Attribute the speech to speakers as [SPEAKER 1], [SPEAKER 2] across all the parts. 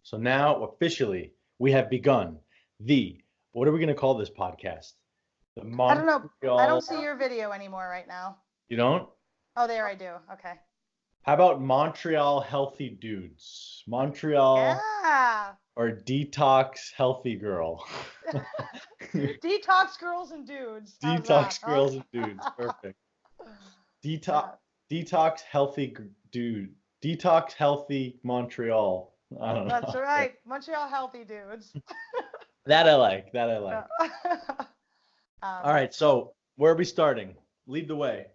[SPEAKER 1] So now officially we have begun what are we going to call this podcast? The
[SPEAKER 2] I don't know.
[SPEAKER 1] Montreal.
[SPEAKER 2] I don't see your video anymore right now.
[SPEAKER 1] You don't?
[SPEAKER 2] Oh, there I do. Okay.
[SPEAKER 1] How about Montreal Healthy Dudes? Montreal
[SPEAKER 2] Yeah.
[SPEAKER 1] or Detox Healthy Girl?
[SPEAKER 2] Detox girls and dudes. How's that?
[SPEAKER 1] Detox Girls and Dudes. Perfect. Detox, Detox Healthy Dude. Detox Healthy Montreal. I don't know.
[SPEAKER 2] That's right. Montreal healthy dudes.
[SPEAKER 1] That I like. That I like. All right. So where are we starting? Lead the way.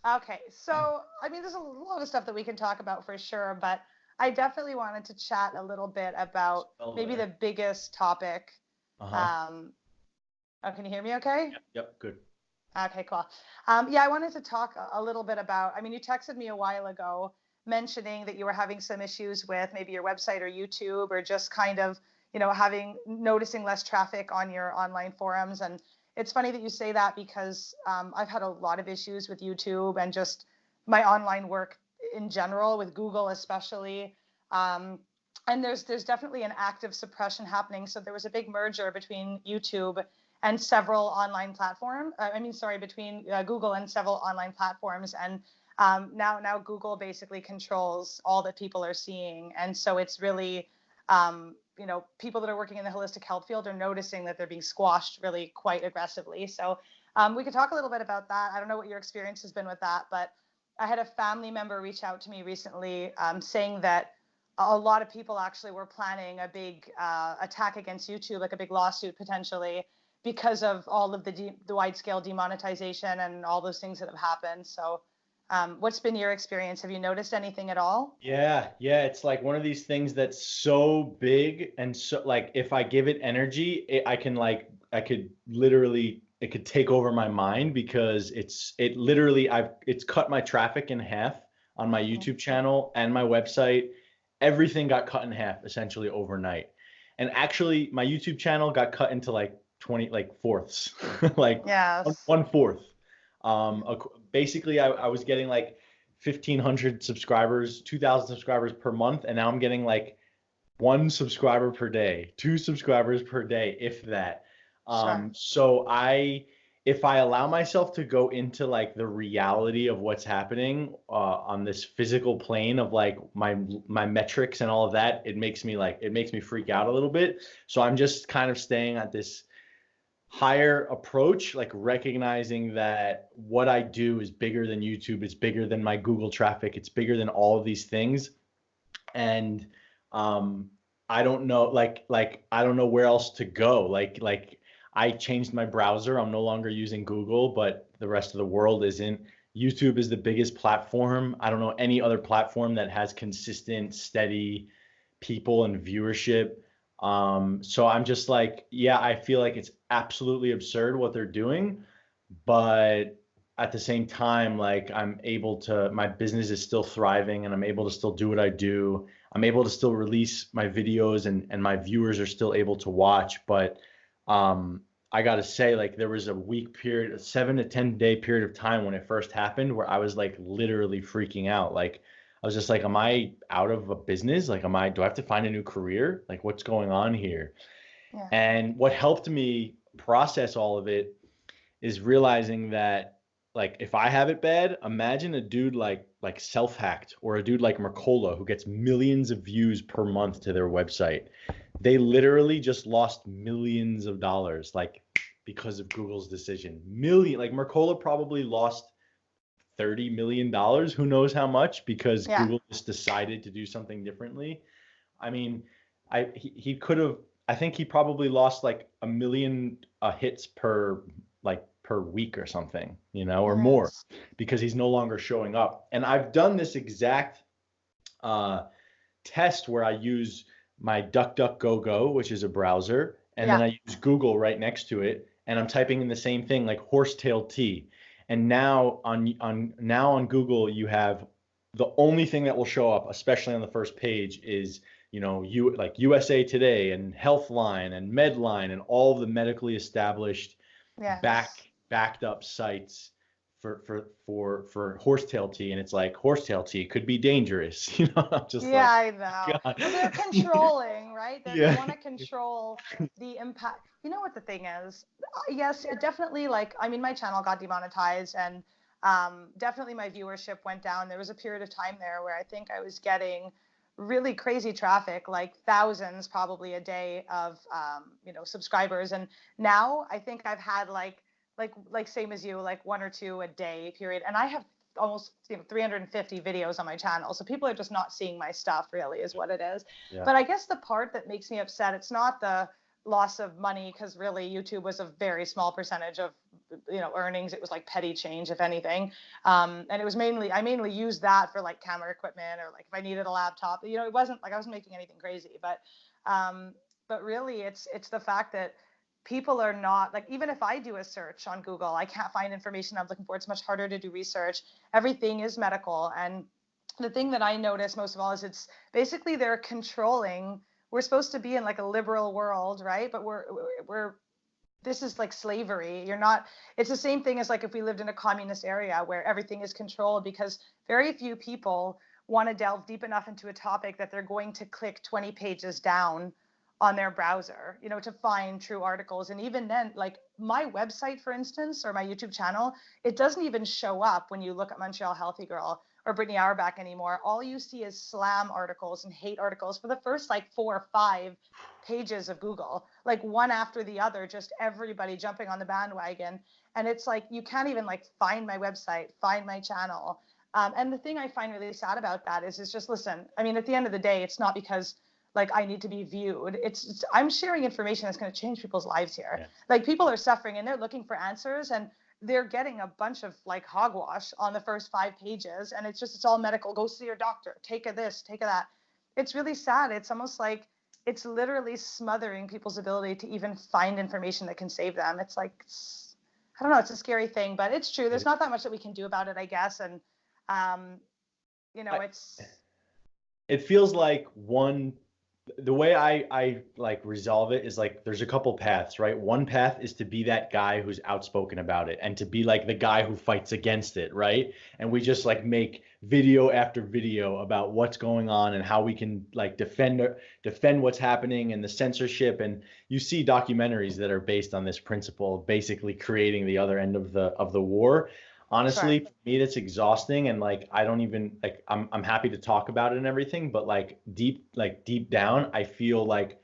[SPEAKER 2] Okay. So, I mean, there's a lot of stuff that we can talk about for sure, but I definitely wanted to chat a little bit about maybe the biggest topic. Oh, can you hear me okay?
[SPEAKER 1] Yep. Good.
[SPEAKER 2] Okay, cool. Yeah, I wanted to talk a little bit about, I mean, you texted me a while ago mentioning that you were having some issues with maybe your website or YouTube, or just kind of, noticing less traffic on your online forums. And it's funny that you say that, because I've had a lot of issues with YouTube and just my online work in general, with Google especially. And there's definitely an active suppression happening. So there was a big merger between YouTube and several online platforms. Between Google and several online platforms. And now Google basically controls all that people are seeing. And so it's really, people that are working in the holistic health field are noticing that they're being squashed really quite aggressively. So we could talk a little bit about that. I don't know what your experience has been with that, but I had a family member reach out to me recently saying that a lot of people actually were planning a big attack against YouTube, like a big lawsuit potentially, because of all of the wide-scale demonetization and all those things that have happened. So what's been your experience? Have you noticed anything at all?
[SPEAKER 1] Yeah. It's like one of these things that's so big, and so like if I give it energy, it could take over my mind, because it's cut my traffic in half on my YouTube channel and my website. Everything got cut in half essentially overnight. And actually my YouTube channel got cut into like 20 fourths, like
[SPEAKER 2] Yes.
[SPEAKER 1] 1/4. Basically I was getting like 1,500 subscribers, 2,000 subscribers per month, and now I'm getting like 1 subscriber per day, 2 subscribers per day, if that.
[SPEAKER 2] Sure.
[SPEAKER 1] So if I allow myself to go into like the reality of what's happening on this physical plane of like my metrics and all of that, it makes me freak out a little bit. So I'm just kind of staying at this higher approach, like recognizing that what I do is bigger than YouTube, it's bigger than my Google traffic, it's bigger than all of these things. And I don't know, I don't know where else to go. Like I changed my browser. I'm no longer using Google, but the rest of the world isn't. YouTube is the biggest platform. I don't know any other platform that has consistent, steady people and viewership. So I'm just like, yeah, I feel like it's absolutely absurd what they're doing, but at the same time, like my business is still thriving, and I'm able to still do what I do. I'm able to still release my videos, and my viewers are still able to watch. But I got to say, like, there was a 7 to 10 day period of time when it first happened where I was like literally freaking out. Like, I was just like, am I out of a business? Like, do I have to find a new career? Like, what's going on here?
[SPEAKER 2] Yeah.
[SPEAKER 1] And what helped me process all of it is realizing that, like, if I have it bad, imagine a dude like Self-Hacked, or a dude like Mercola, who gets millions of views per month to their website. They literally just lost millions of dollars, like, because of Google's decision. Like Mercola probably lost $30 million, who knows how much, because Google just decided to do something differently. I mean, he could have, I think he probably lost like 1 million hits per week or something, or more, because he's no longer showing up. And I've done this exact test where I use my DuckDuckGo, which is a browser, and then I use Google right next to it, and I'm typing in the same thing, like horsetail tea. And now on Google, you have the only thing that will show up, especially on the first page, is like USA Today and Healthline and Medline and all of the medically established backed up sites for horsetail tea. And it's like, horsetail tea could be dangerous. I'm just
[SPEAKER 2] I know. But they're controlling, right? right? They
[SPEAKER 1] Yeah.
[SPEAKER 2] want to control the impact. You know what the thing is? Yes, it definitely, like, I mean, my channel got demonetized, and definitely my viewership went down. There was a period of time there where I think I was getting really crazy traffic, like thousands probably a day of subscribers. And now I think I've had like same as you, like one or two a day period. And I have almost 350 videos on my channel. So people are just not seeing my stuff, really, is what it is.
[SPEAKER 1] Yeah.
[SPEAKER 2] But I guess the part that makes me upset, it's not the loss of money, because really YouTube was a very small percentage of earnings. It was like petty change, if anything. And it was I mainly used that for like camera equipment, or like if I needed a laptop. It wasn't like I wasn't making anything crazy. But really, it's the fact that people are not, like, even if I do a search on Google, I can't find information I'm looking for. It's much harder to do research. Everything is medical. And the thing that I notice most of all is it's basically they're controlling. We're supposed to be in like a liberal world, right? But we're this is like slavery. You're not, it's the same thing as like if we lived in a communist area where everything is controlled, because very few people want to delve deep enough into a topic that they're going to click 20 pages down on their browser, to find true articles. And even then, like my website, for instance, or my YouTube channel, it doesn't even show up when you look at Montreal Healthy Girl or Brittany Auerbach anymore. All you see is slam articles and hate articles for the first like 4 or 5 pages of Google, like one after the other, just everybody jumping on the bandwagon. And it's like, you can't even like find my website, find my channel. And the thing I find really sad about that is just, listen, I mean, at the end of the day, it's not because like I need to be viewed. It's I'm sharing information that's going to change people's lives here.
[SPEAKER 1] Yeah.
[SPEAKER 2] Like people are suffering and they're looking for answers, and they're getting a bunch of like hogwash on the first 5 pages. And it's all medical. Go see your doctor. Take a this, take a that. It's really sad. It's almost like it's literally smothering people's ability to even find information that can save them. It's like, I don't know, it's a scary thing, but it's true. There's not that much that we can do about it, I guess. And, it's.
[SPEAKER 1] It feels like the way I like resolve it is like there's a couple paths, right? One path is to be that guy who's outspoken about it and to be like the guy who fights against it, right? And we just like make video after video about what's going on and how we can like defend what's happening and the censorship. And you see documentaries that are based on this principle of basically creating the other end of the war. Honestly,
[SPEAKER 2] Sure.
[SPEAKER 1] for me, that's exhausting. And like, I don't even like, I'm happy to talk about it and everything, but like deep down, I feel like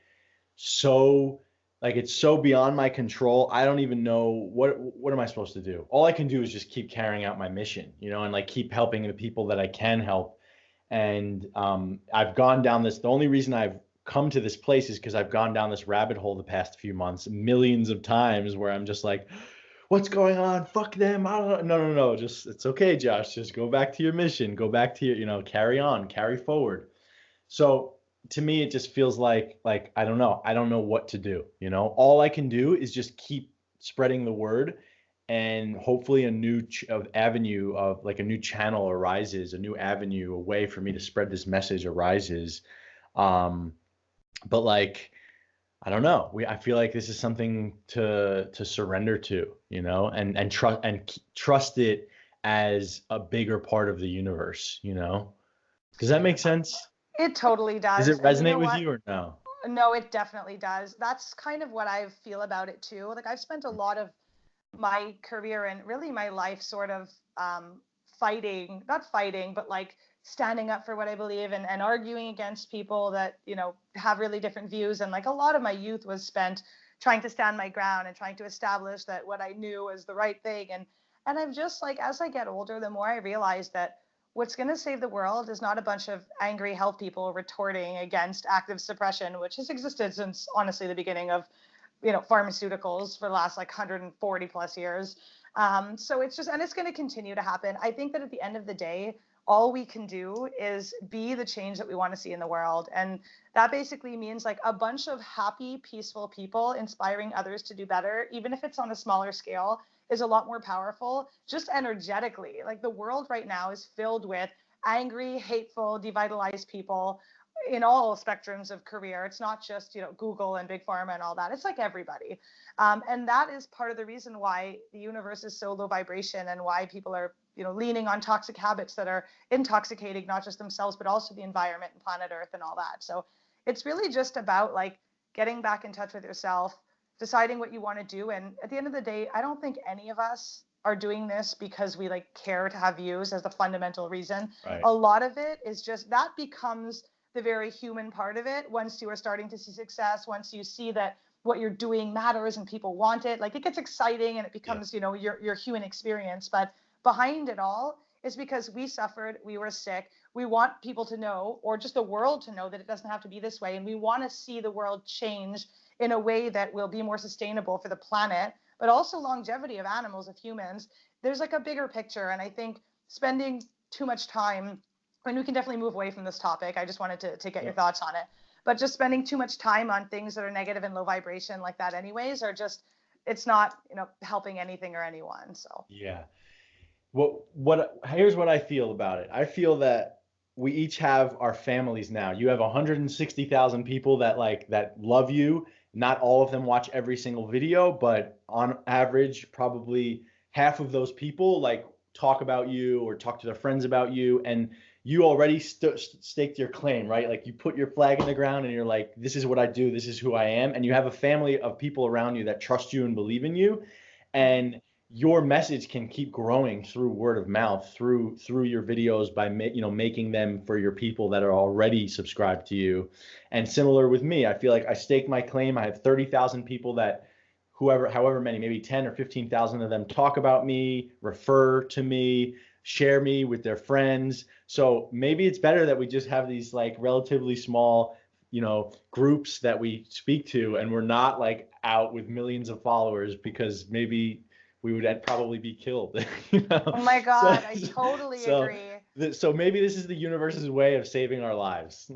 [SPEAKER 1] so, like it's so beyond my control. I don't even know what am I supposed to do? All I can do is just keep carrying out my mission, and like keep helping the people that I can help. And I've gone down this, the only reason I've come to this place is because I've gone down this rabbit hole the past few months, millions of times, where I'm just like, what's going on? Fuck them. I don't know. No. Just, it's okay, Josh. Just go back to your mission. Go back to your, carry on, carry forward. So to me, it just feels like I don't know. I don't know what to do. All I can do is just keep spreading the word, and hopefully a new avenue of like a new channel arises, a new avenue, a way for me to spread this message arises. But like, I don't know. I feel like this is something to surrender to, and trust it as a bigger part of the universe. Does that make sense?
[SPEAKER 2] It totally
[SPEAKER 1] Does
[SPEAKER 2] does.
[SPEAKER 1] it
[SPEAKER 2] And you
[SPEAKER 1] resonate
[SPEAKER 2] know
[SPEAKER 1] with
[SPEAKER 2] what?
[SPEAKER 1] you or no?
[SPEAKER 2] No, it definitely does. That's kind of what I feel about it too. Like I've spent a lot of my career and really my life sort of fighting, not fighting, but like standing up for what I believe, and arguing against people that, have really different views. And like a lot of my youth was spent trying to stand my ground and trying to establish that what I knew was the right thing. And I've just like, as I get older, the more I realize that what's going to save the world is not a bunch of angry health people retorting against active suppression, which has existed since honestly the beginning of pharmaceuticals for the last like 140 plus years. So it's just, and it's going to continue to happen. I think that at the end of the day, all we can do is be the change that we want to see in the world. And that basically means like a bunch of happy, peaceful people inspiring others to do better, even if it's on a smaller scale, is a lot more powerful just energetically. Like the world right now is filled with angry, hateful, devitalized people in all spectrums of career. It's not just, Google and big pharma and all that. It's like everybody. And that is part of the reason why the universe is so low vibration, and why people are, leaning on toxic habits that are intoxicating, not just themselves, but also the environment and planet Earth and all that. So it's really just about like getting back in touch with yourself, deciding what you want to do. And at the end of the day, I don't think any of us are doing this because we like care to have views as the fundamental reason.
[SPEAKER 1] Right.
[SPEAKER 2] A lot of it is just that becomes the very human part of it. Once you are starting to see success, once you see that what you're doing matters and people want it, like it gets exciting and it becomes, your human experience. But behind it all is because we suffered, we were sick. We want people to know, or just the world to know, that it doesn't have to be this way. And we want to see the world change in a way that will be more sustainable for the planet, but also longevity of animals, of humans. There's like a bigger picture. And I think spending too much time, and we can definitely move away from this topic. I just wanted to get your thoughts on it. But just spending too much time on things that are negative and low vibration like that anyways, are just, it's not, helping anything or anyone. So
[SPEAKER 1] Yeah. Here's what I feel about it. I feel that we each have our families now. You have 160,000 people that love you. Not all of them watch every single video, but on average, probably half of those people like talk about you or talk to their friends about you, and you already staked your claim, right? Like you put your flag in the ground and you're like, this is what I do, this is who I am, and you have a family of people around you that trust you and believe in you, and your message can keep growing through word of mouth, through your videos, by making them for your people that are already subscribed to you. And similar with me, I feel like I stake my claim. I have 30,000 people that however many, maybe 10 or 15,000 of them talk about me, refer to me, share me with their friends. So maybe it's better that we just have these like relatively small, groups that we speak to, and we're not like out with millions of followers, because maybe we would probably be killed.
[SPEAKER 2] oh my God, I totally agree.
[SPEAKER 1] So maybe this is the universe's way of saving our lives.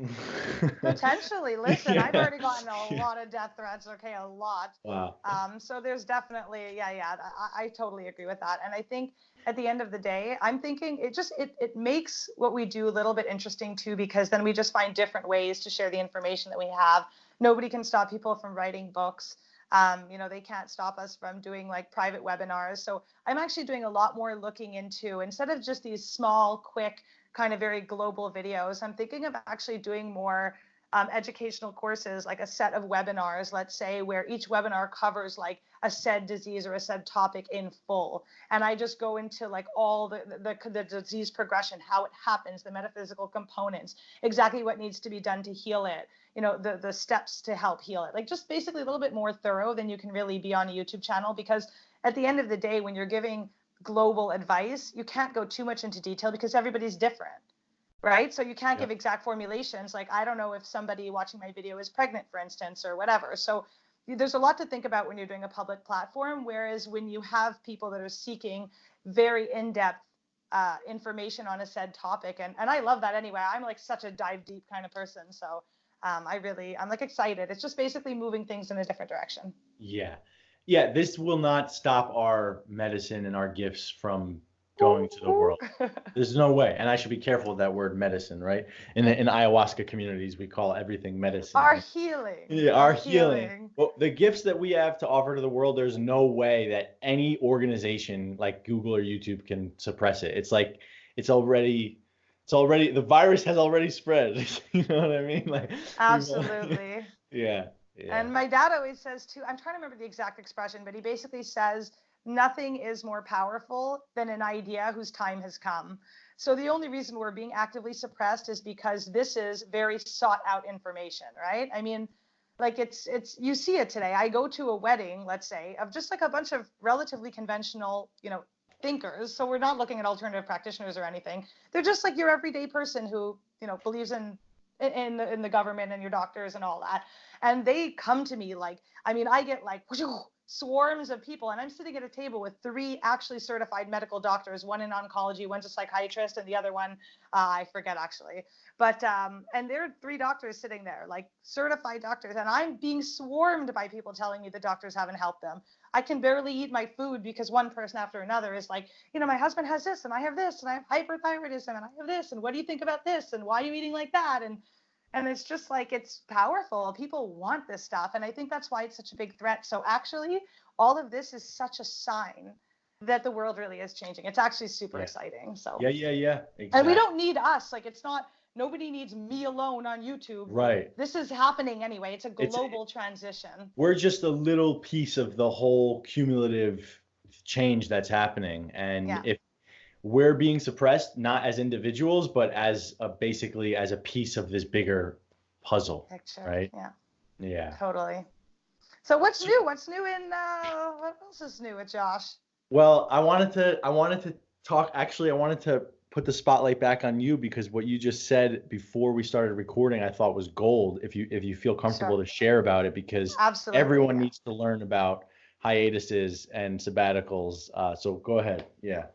[SPEAKER 2] Potentially. Listen,
[SPEAKER 1] Yeah.
[SPEAKER 2] I've already gotten a lot of death threats. Okay, a lot.
[SPEAKER 1] Wow.
[SPEAKER 2] So there's definitely, yeah. I totally agree with that. And I think at the end of the day, I'm thinking it makes what we do a little bit interesting too, because then we just find different ways to share the information that we have. Nobody can stop people from writing books. They can't stop us from doing like private webinars. So I'm actually doing a lot more looking into, instead of just these small, quick, kind of very global videos, I'm thinking of actually doing more educational courses, like a set of webinars, let's say, where each webinar covers like a said disease or a said topic in full. And I just go into like all the disease progression, how it happens, the metaphysical components, exactly what needs to be done to heal it, the steps to help heal it, like just basically a little bit more thorough than you can really be on a YouTube channel. Because at the end of the day, when you're giving global advice, you can't go too much into detail because everybody's different. Right? So you can't give exact formulations. Like, I don't know if somebody watching my video is pregnant, for instance, or whatever. So there's a lot to think about when you're doing a public platform. Whereas when you have people that are seeking very in-depth information on a said topic, and I love that anyway. I'm like such a dive deep kind of person. So I'm like excited. It's just basically moving things in a different direction.
[SPEAKER 1] Yeah. Yeah. This will not stop our medicine and our gifts from going to the world. There's no way. And I should be careful with that word medicine, right? In ayahuasca communities, we call everything medicine.
[SPEAKER 2] Our healing.
[SPEAKER 1] Yeah, our healing. Well, the gifts that we have to offer to the world, there's no way that any organization like Google or YouTube can suppress it. It's like it's already the virus has already spread. You know what I mean? Like
[SPEAKER 2] absolutely.
[SPEAKER 1] Yeah.
[SPEAKER 2] And my dad always says too, I'm trying to remember the exact expression, but he basically says, nothing is more powerful than an idea whose time has come. So the only reason we're being actively suppressed is because this is very sought out information, right? I mean, like it's you see it today. I go to a wedding, let's say, of just like a bunch of relatively conventional, thinkers. So we're not looking at alternative practitioners or anything. They're just like your everyday person who, believes in the government and your doctors and all that. And they come to me like, I mean, I get like swarms of people, and I'm sitting at a table with 3 actually certified medical doctors, one in oncology, one's a psychiatrist, and the other one, I forget actually. But, and there are 3 doctors sitting there, like certified doctors, and I'm being swarmed by people telling me the doctors haven't helped them. I can barely eat my food because one person after another is like, my husband has this, and I have this, and I have hyperthyroidism, and I have this, and what do you think about this, and why are you eating like that? And it's just like, it's powerful. People want this stuff. And I think that's why it's such a big threat. So actually, all of this is such a sign that the world really is changing. It's actually super exciting. So
[SPEAKER 1] yeah. Exactly.
[SPEAKER 2] And we don't need us. Like, it's not nobody needs me alone on YouTube.
[SPEAKER 1] Right.
[SPEAKER 2] This is happening anyway. It's a
[SPEAKER 1] It's
[SPEAKER 2] global transition.
[SPEAKER 1] we're just a little piece of the whole cumulative change that's happening. And
[SPEAKER 2] Yeah.
[SPEAKER 1] if we're being suppressed, not as individuals, but as basically as a piece of this bigger puzzle,
[SPEAKER 2] Picture.
[SPEAKER 1] right?
[SPEAKER 2] Yeah.
[SPEAKER 1] Yeah.
[SPEAKER 2] Totally. So what's
[SPEAKER 1] So,
[SPEAKER 2] new? What's new in what else is new with Josh?
[SPEAKER 1] well, I wanted to talk, actually, I wanted to put the spotlight back on you because what you just said before we started recording, I thought was gold. If you feel comfortable
[SPEAKER 2] Sure.
[SPEAKER 1] to share about it, because
[SPEAKER 2] Absolutely.
[SPEAKER 1] everyone
[SPEAKER 2] Yeah.
[SPEAKER 1] needs to learn about hiatuses and sabbaticals. So go ahead. Yeah.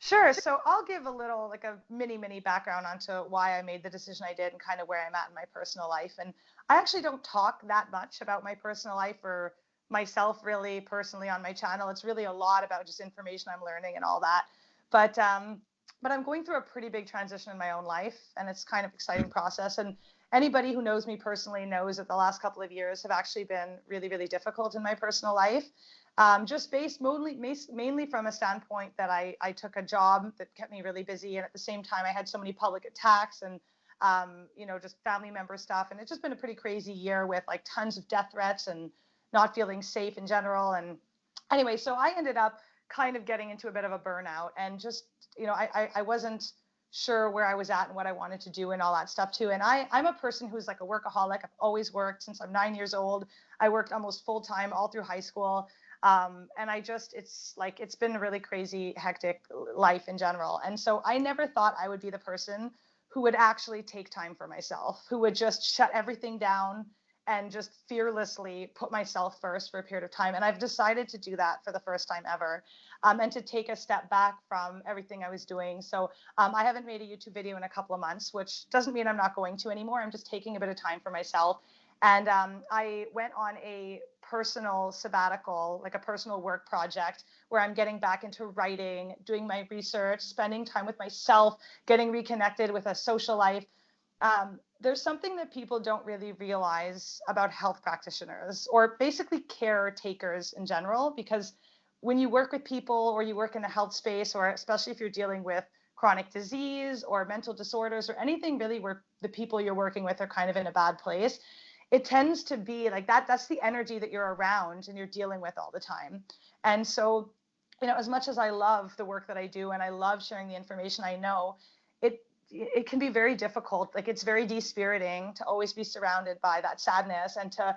[SPEAKER 2] Sure. So I'll give a little, like a mini background onto why I made the decision I did and kind of where I'm at in my personal life. And I actually don't talk that much about my personal life or myself really personally on my channel. It's really a lot about just information I'm learning and all that. But I'm going through a pretty big transition in my own life, and it's kind of exciting process. And anybody who knows me personally knows that the last couple of years have actually been really difficult in my personal life. Just based mainly from a standpoint that I took a job that kept me really busy, and at the same time I had so many public attacks and just family member stuff, and it's just been a pretty crazy year with like tons of death threats and not feeling safe in general. And anyway, so I ended up kind of getting into a bit of a burnout, and just I wasn't sure where I was at and what I wanted to do and all that stuff too. And I'm a person who's like a workaholic. I've always worked since I'm 9 years old. I worked almost full time all through high school. And it's been a really crazy, hectic life in general. And so I never thought I would be the person who would actually take time for myself, who would just shut everything down and just fearlessly put myself first for a period of time. And I've decided to do that for the first time ever, and to take a step back from everything I was doing. So I haven't made a YouTube video in a couple of months, which doesn't mean I'm not going to anymore. I'm just taking a bit of time for myself. And I went on a personal sabbatical, like a personal work project, where I'm getting back into writing, doing my research, spending time with myself, getting reconnected with a social life. There's something that people don't really realize about health practitioners, or basically caretakers in general, because when you work with people or you work in the health space, or especially if you're dealing with chronic disease or mental disorders or anything really where the people you're working with are kind of in a bad place, it tends to be like that's the energy that you're around and you're dealing with all the time. And so, as much as I love the work that I do and I love sharing the information I know, it can be very difficult. Like, it's very dispiriting to always be surrounded by that sadness, and to,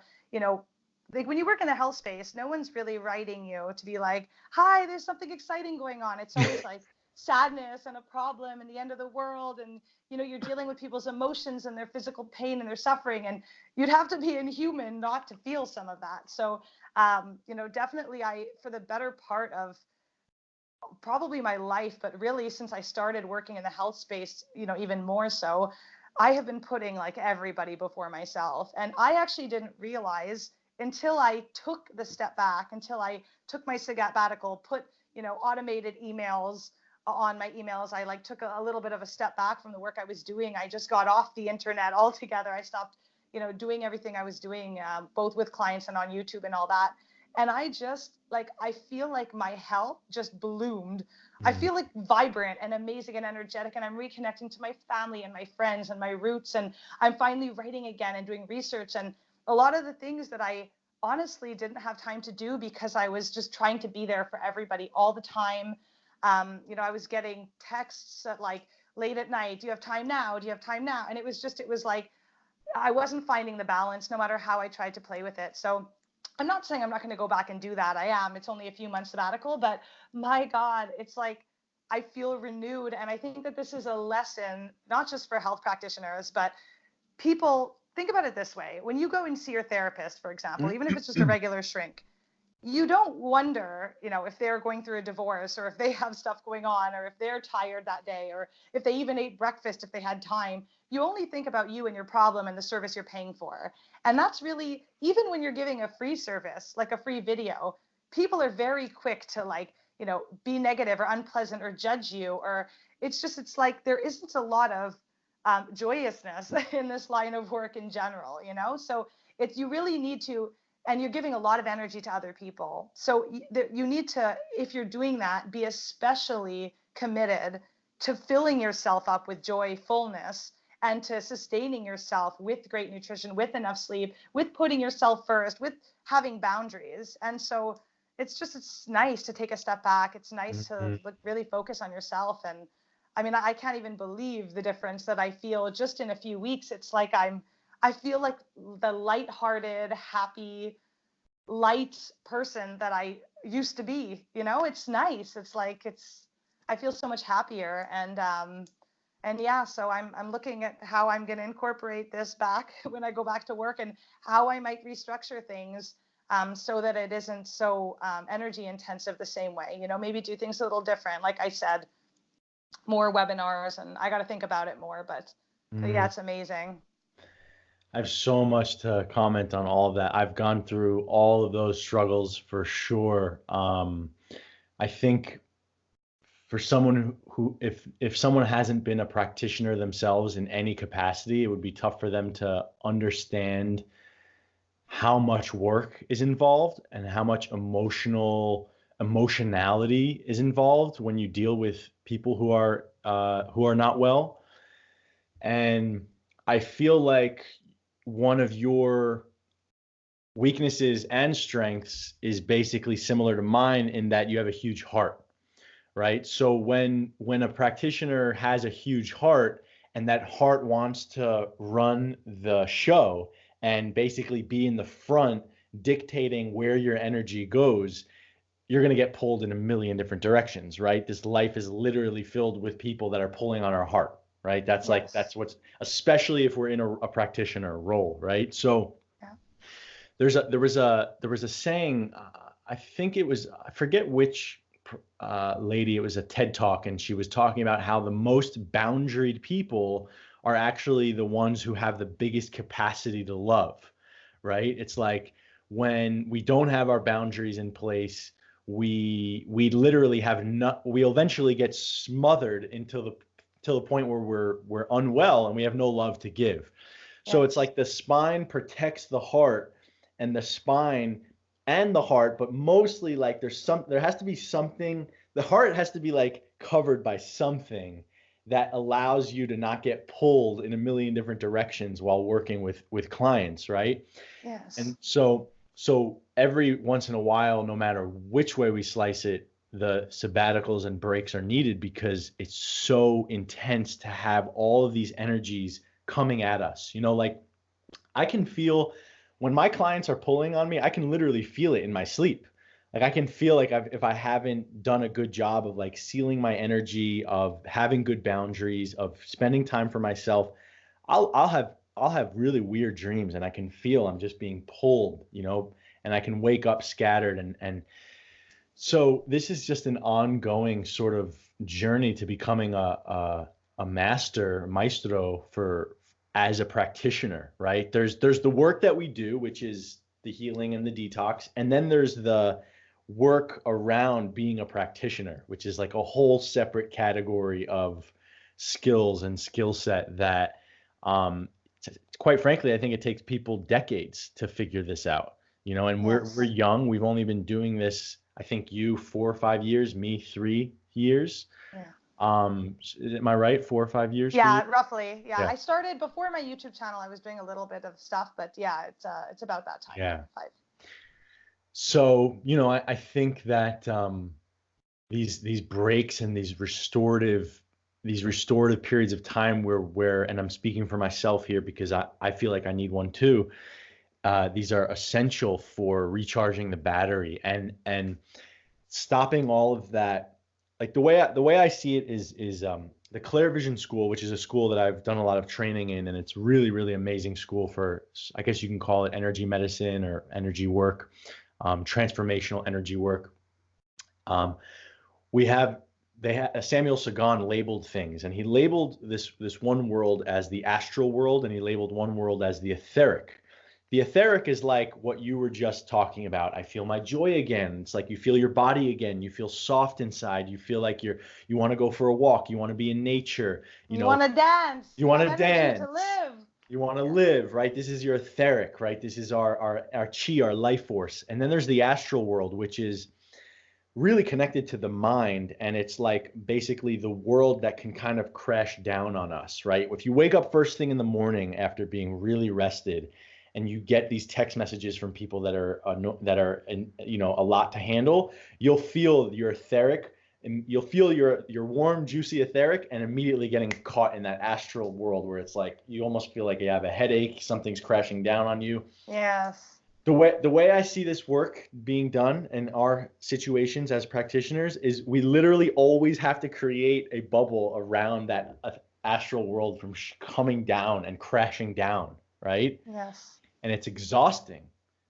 [SPEAKER 2] like, when you work in the health space, no one's really writing you to be like, hi, there's something exciting going on. It's always like sadness and a problem and the end of the world, and you're dealing with people's emotions and their physical pain and their suffering, and you'd have to be inhuman not to feel some of that. So definitely, for the better part of probably my life, but really since I started working in the health space, even more so, I have been putting like everybody before myself. And I actually didn't realize until I took the step back, until I took my sabbatical, put, automated emails on my emails. I like took a little bit of a step back from the work I was doing. I just got off the internet altogether. I stopped, doing everything I was doing, both with clients and on YouTube and all that. And I feel like my health just bloomed. I feel like vibrant and amazing and energetic, and I'm reconnecting to my family and my friends and my roots, and I'm finally writing again and doing research, and a lot of the things that I honestly didn't have time to do because I was just trying to be there for everybody all the time. I was getting texts at like late at night, do you have time now? Do you have time now? And it was like I wasn't finding the balance no matter how I tried to play with it. So I'm not saying I'm not going to go back and do that. I am. It's only a few months sabbatical, but my God, it's like I feel renewed. And I think that this is a lesson, not just for health practitioners, but people. Think about it this way. When you go and see your therapist, for example, even if it's just a regular shrink, you don't wonder, if they're going through a divorce, or if they have stuff going on, or if they're tired that day, or if they even ate breakfast if they had time. You only think about you and your problem and the service you're paying for. And that's really, even when you're giving a free service, like a free video, people are very quick to like, be negative or unpleasant or judge you, or it's like there isn't a lot of joyousness in this line of work in general, So you really need to, and you're giving a lot of energy to other people. So you need to, if you're doing that, be especially committed to filling yourself up with joy, fullness, and to sustaining yourself with great nutrition, with enough sleep, with putting yourself first, with having boundaries. And so it's nice to take a step back. It's nice to really focus on yourself. And I mean, I can't even believe the difference that I feel just in a few weeks. It's like I feel like the lighthearted, happy, light person that I used to be. You know, it's nice. It's like I feel so much happier. And yeah, so I'm looking at how I'm going to incorporate this back when I go back to work, and how I might restructure things so that it isn't so energy intensive the same way. You know, maybe do things a little different. Like I said, more webinars, and I got to think about it more. But yeah, it's amazing.
[SPEAKER 1] I have so much to comment on all of that. I've gone through all of those struggles for sure. I think for someone who, if someone hasn't been a practitioner themselves in any capacity, it would be tough for them to understand how much work is involved and how much emotionality is involved when you deal with people who are not well. And I feel like one of your weaknesses and strengths is basically similar to mine in that you have a huge heart, right? So when a practitioner has a huge heart and that heart wants to run the show and basically be in the front dictating where your energy goes, you're going to get pulled in a million different directions, right? This life is literally filled with people that are pulling on our heart, right? That's like, that's what's, especially if we're in a practitioner role, right? So there was a saying, I think it was, I forget which lady, it was a TED talk, and she was talking about how the most boundaried people are actually the ones who have the biggest capacity to love, right? It's like when we don't have our boundaries in place, we literally have not, we eventually get smothered until the point where we're unwell and we have no love to give. So it's like the spine protects the heart, and the spine and the heart, but mostly like there has to be something, the heart has to be like covered by something that allows you to not get pulled in a million different directions while working with clients, right?
[SPEAKER 2] Yes.
[SPEAKER 1] And so every once in a while, no matter which way we slice it, the sabbaticals and breaks are needed, because it's so intense to have all of these energies coming at us. You know, like I can feel when my clients are pulling on me, I can literally feel it in my sleep. Like I can feel like if I haven't done a good job of like sealing my energy, of having good boundaries, of spending time for myself, I'll have really weird dreams, and I can feel I'm just being pulled, you know, and I can wake up scattered. And so this is just an ongoing sort of journey to becoming a maestro for as a practitioner, right? There's the work that we do, which is the healing and the detox, and then there's the work around being a practitioner, which is like a whole separate category of skills and skill set that quite frankly, I think it takes people decades to figure this out, you know, and we're young. We've only been doing this, I think you 4 or 5 years, me 3 years.
[SPEAKER 2] Yeah.
[SPEAKER 1] Am I right? 4 or 5 years?
[SPEAKER 2] Yeah, roughly. Yeah. I started before my YouTube channel. I was doing a little bit of stuff, but yeah, it's about that time.
[SPEAKER 1] Yeah.
[SPEAKER 2] 5.
[SPEAKER 1] So, you know, I think that these breaks and these restorative periods of time where, and I'm speaking for myself here because I feel like I need one too. These are essential for recharging the battery and stopping all of that. Like the way I see it is the Claire Vision School, which is a school that I've done a lot of training in, and it's really, really amazing school for, I guess you can call it energy medicine or energy work, transformational energy work. Samuel Sagan labeled things, and he labeled this one world as the astral world, and he labeled one world as the etheric. The etheric is like what you were just talking about. I feel my joy again. It's like you feel your body again. You feel soft inside. You feel like you want to go for a walk. You want to be in nature. You
[SPEAKER 2] want to dance.
[SPEAKER 1] You want to dance.
[SPEAKER 2] To live.
[SPEAKER 1] You want to live, right? This is your etheric, right? This is our chi, our life force. And then there's the astral world, which is really connected to the mind, and it's like basically the world that can kind of crash down on us, right? If you wake up first thing in the morning after being really rested and you get these text messages from people that are a lot to handle, you'll feel your etheric, and you'll feel your warm juicy etheric, and immediately getting caught in that astral world where it's like you almost feel like you have a headache, something's crashing down on you.
[SPEAKER 2] Yes.
[SPEAKER 1] The way I see this work being done in our situations as practitioners is we literally always have to create a bubble around that astral world from coming down and crashing down, right?
[SPEAKER 2] Yes.
[SPEAKER 1] And it's exhausting,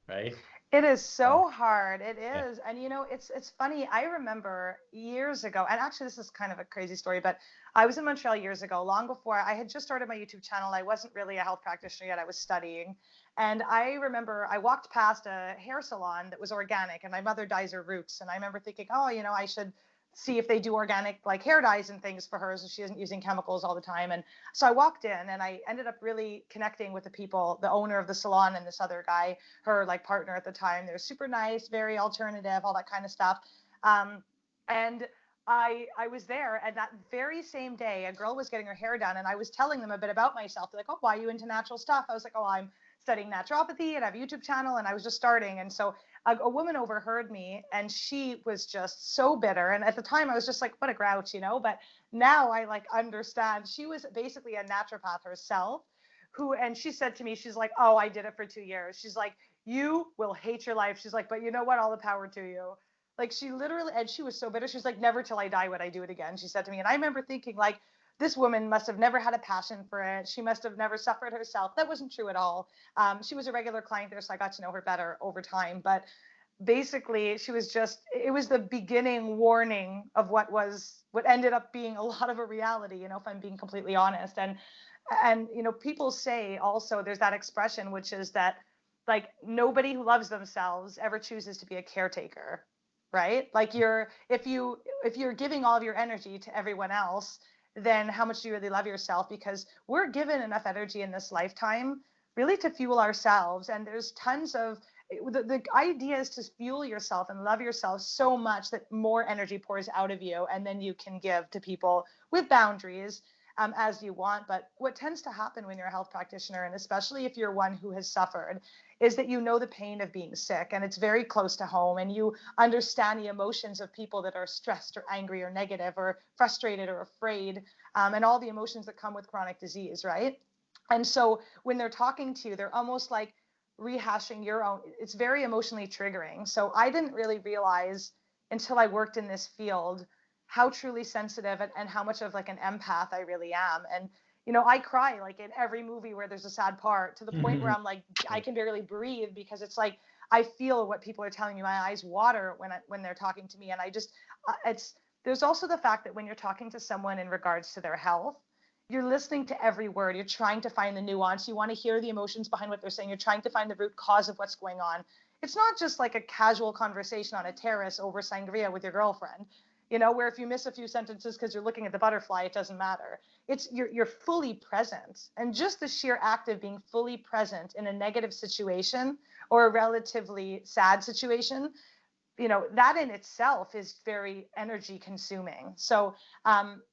[SPEAKER 1] right?
[SPEAKER 2] It is
[SPEAKER 1] Uh,
[SPEAKER 2] so hard. It
[SPEAKER 1] yeah.
[SPEAKER 2] is. And it's funny. I remember years ago, and actually this is kind of a crazy story, but I was in Montreal years ago, long before I had just started my YouTube channel. I wasn't really a health practitioner yet. I was studying. And I remember I walked past a hair salon that was organic, and my mother dyes her roots. And I remember thinking, oh, I should see if they do organic like hair dyes and things for her so she isn't using chemicals all the time. And so I walked in and I ended up really connecting with the people, the owner of the salon and this other guy, her like partner at the time. They were super nice, very alternative, all that kind of stuff. And I was there, and that very same day, a girl was getting her hair done, and I was telling them a bit about myself. They're like, "Oh, why are you into natural stuff?" I was like, "Oh, I'm studying naturopathy, and I have a YouTube channel, and I was just starting." And so a woman overheard me, and she was just so bitter. And at the time, I was just like, "What a grouch," But now I like understand. She was basically a naturopath herself, and she said to me, she's like, "Oh, I did it for 2 years." She's like, "You will hate your life." She's like, "But you know what? All the power to you." Like she literally, and she was so bitter. She's like, "Never till I die would I do it again." She said to me, and I remember thinking, like, this woman must have never had a passion for it. She must have never suffered herself. That wasn't true at all. She was a regular client there, so I got to know her better over time. But basically, she was just, it was the beginning warning of what ended up being a lot of a reality, if I'm being completely honest. And people say also there's that expression, which is that like nobody who loves themselves ever chooses to be a caretaker, right? Like if you're giving all of your energy to everyone else, then how much do you really love yourself? Because we're given enough energy in this lifetime really to fuel ourselves, and there's tons of the idea is to fuel yourself and love yourself so much that more energy pours out of you, and then you can give to people with boundaries, as you want. But what tends to happen when you're a health practitioner, and especially if you're one who has suffered, is that you know the pain of being sick, and it's very close to home, and you understand the emotions of people that are stressed or angry or negative or frustrated or afraid, and all the emotions that come with chronic disease, right? And so when they're talking to you, they're almost like rehashing your own. It's very emotionally triggering. So I didn't really realize until I worked in this field how truly sensitive and how much of like an empath I really am. And I cry like in every movie where there's a sad part, to the point where I'm like I can barely breathe, because it's like I feel what people are telling me. My eyes water when they're talking to me. And I just it's there's also the fact that when you're talking to someone in regards to their health, you're listening to every word. You're trying to find the nuance. You want to hear the emotions behind what they're saying. You're trying to find the root cause of what's going on. It's not just like a casual conversation on a terrace over sangria with your girlfriend, where if you miss a few sentences because you're looking at the butterfly, it doesn't matter. It's you're fully present. And just the sheer act of being fully present in a negative situation or a relatively sad situation, that in itself is very energy consuming. So